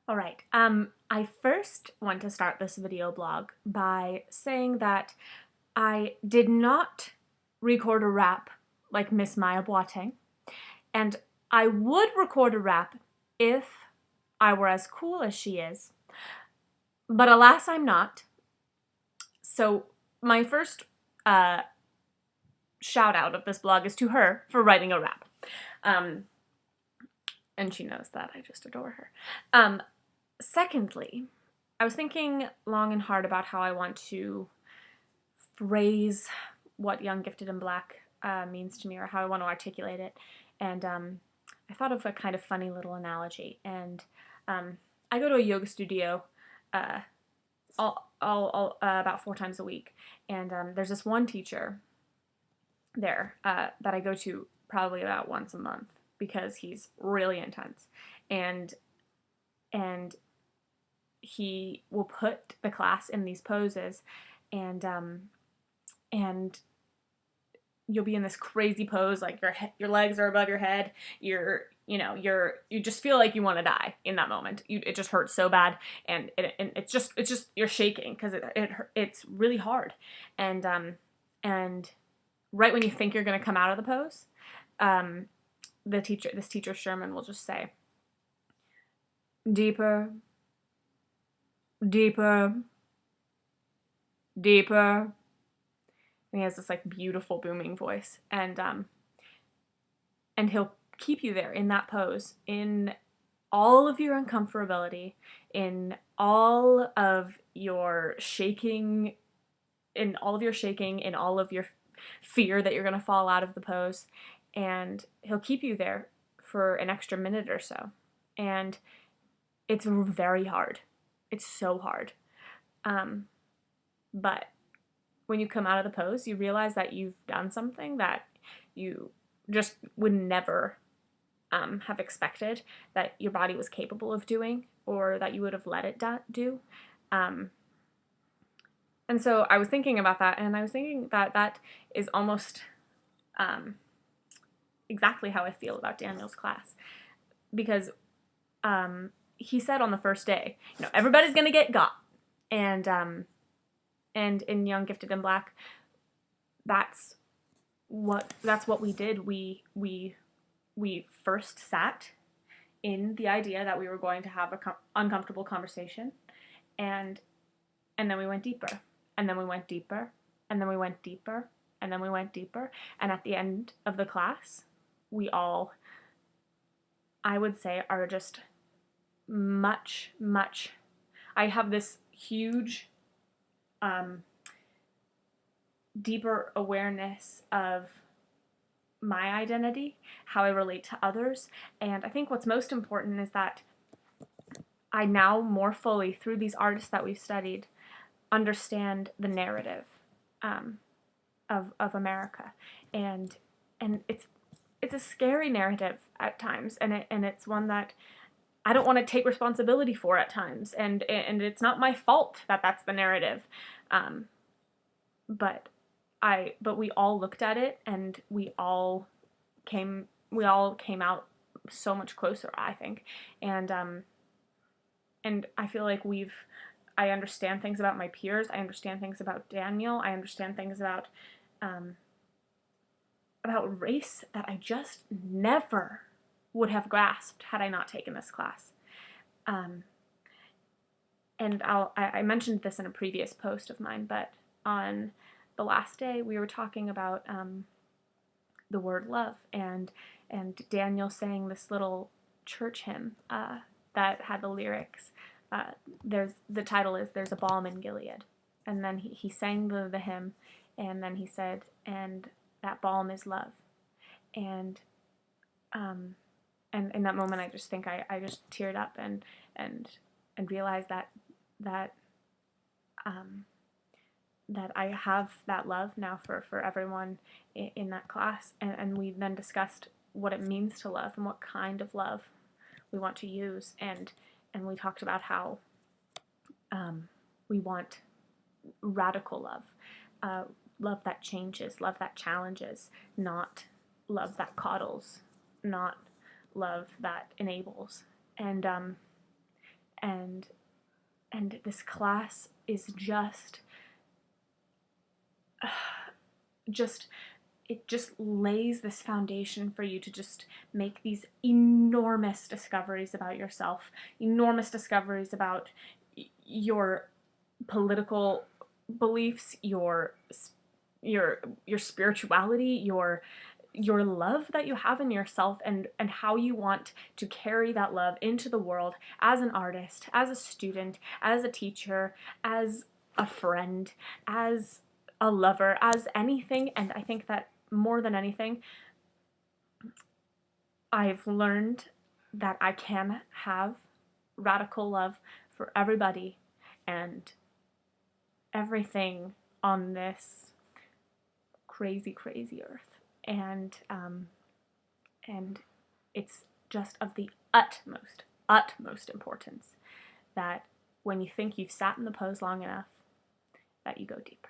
All right. I first want to start this video blog by saying that I did not record a rap like Miss Maya Boateng, and I would record a rap if I were as cool as she is, but alas, I'm not. So my first uh, shout out of this blog is to her for writing a rap. And she knows that. I just adore her. Secondly, I was thinking long and hard about how I want to phrase what young, gifted, and black means to me, or how I want to articulate it. And I thought of a kind of funny little analogy. And I go to a yoga studio about 4 times a week. And there's this one teacher there that I go to probably about once a month because he's really intense. And he will put the class in these poses, and you'll be in this crazy pose, like your legs are above your head, you just feel like you want to die in that moment. It just hurts so bad, and it's just you're shaking because it's really hard, and right when you think you're gonna come out of the pose, this teacher Sherman will just say, deeper, deeper, deeper. And he has this like beautiful booming voice, and he'll keep you there in that pose, in all of your uncomfortability, in all of your shaking, in all of your fear that you're gonna fall out of the pose, and he'll keep you there for an extra minute or so, and it's very hard. It's so hard. But when you come out of the pose, you realize that you've done something that you just would never have expected that your body was capable of doing, or that you would have let it do. And so I was thinking about that, and I was thinking that that is almost exactly how I feel about Daniel's class, because he said on the first day, everybody's gonna get got, and in Young, Gifted, and Black, that's what we did. We first sat in the idea that we were going to have an uncomfortable conversation, and then we went deeper, and then we went deeper, and then we went deeper, and then we went deeper, and at the end of the class, we all, I would say, are just much, I have this huge deeper awareness of my identity, how I relate to others, and I think what's most important is that I now more fully, through these artists that we've studied, understand the narrative of America, and it's a scary narrative at times, and it's one that I don't want to take responsibility for at times, and it's not my fault that that's the narrative, but we all looked at it, and we all came out so much closer, I think, and I feel like I understand things about my peers, I understand things about Daniel, I understand things about race that I just never would have grasped had I not taken this class. And I mentioned this in a previous post of mine, but on the last day we were talking about the word love, and Daniel sang this little church hymn that had the lyrics. The title is "There's a Balm in Gilead," and then he sang the hymn, and then he said, "And that balm is love," and in that moment, I just think I just teared up and realized that I have that love now for everyone in that class, and we then discussed what it means to love and what kind of love we want to use, and we talked about how we want radical love, love that changes, love that challenges, not love that coddles, not love that enables, and and this class is just it just lays this foundation for you to just make these enormous discoveries about yourself, enormous discoveries about your political beliefs, your spirituality, your love that you have in yourself, and how you want to carry that love into the world as an artist, as a student, as a teacher, as a friend, as a lover, as anything. And I think that more than anything, I've learned that I can have radical love for everybody and everything on this crazy, crazy earth. And it's just of the utmost importance that when you think you've sat in the pose long enough, that you go deeper.